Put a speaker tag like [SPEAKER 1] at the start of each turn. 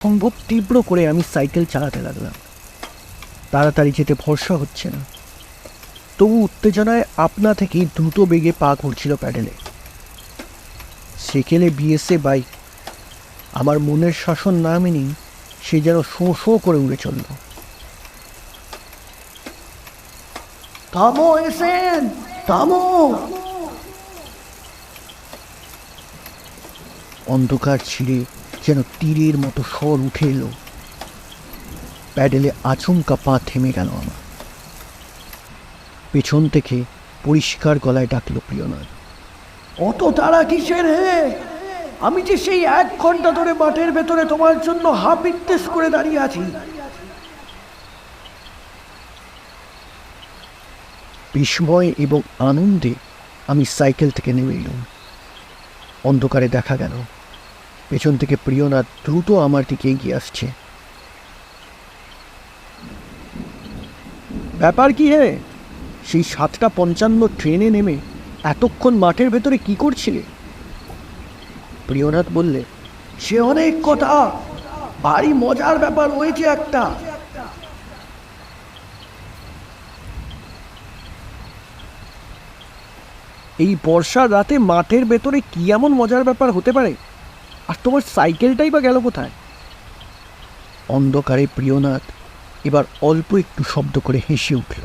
[SPEAKER 1] সম্ভব তীব্র করে আমি সাইকেল চালাতে লাগলাম। তাড়াতাড়ি যেতে ভরসা হচ্ছে না, তবু উত্তেজনায় আপনা থেকেই দ্রুত বেগে পা ঘুরছিল প্যাডেলে। সেকেলে বিএসএ বাইক আমার মনের শাসন না মেনেই সে যেন শোঁ শোঁ করে উড়ে চলল।
[SPEAKER 2] থামো এসেন, থামো!
[SPEAKER 1] অন্ধকার ছিঁড়ে যেন তীরের মতো স্বর উঠে এলো। প্যাডেলে আচমকা পা থেমে গেল আমার। পেছন থেকে পরিষ্কার গলায় ডাকলো প্রিয়নাথ।
[SPEAKER 2] অত তাড়া কিসের হে? আমি যে সেই 1 ঘন্টা ধরে মাঠের ভেতরে তোমার জন্য হাপিত্তেস করে দাঁড়িয়ে আছি।
[SPEAKER 1] বিস্ময় এবং আনন্দে আমি সাইকেল থেকে নেমে এলাম। অন্ধকারে দেখা গেল পেছন থেকে প্রিয়নাথ দ্রুত আমার দিকে এগিয়ে আসছে। ব্যাপার কি হে? সেই 7:55 ট্রেনে নেমে এতক্ষণ মাঠের ভেতরে কি করছিলে? প্রিয়নাথ বললে,
[SPEAKER 2] সে অনেক কথা, ভারী মজার ব্যাপার হয়েছে একটা।
[SPEAKER 1] এই বর্ষার রাতে মাঠের ভেতরে কি এমন মজার ব্যাপার হতে পারে? আর তোমার সাইকেলটাই বা গেল কোথায়? অন্ধকারে প্রিয়নাথ এবার অল্প একটু শব্দ করে হেসে উঠল।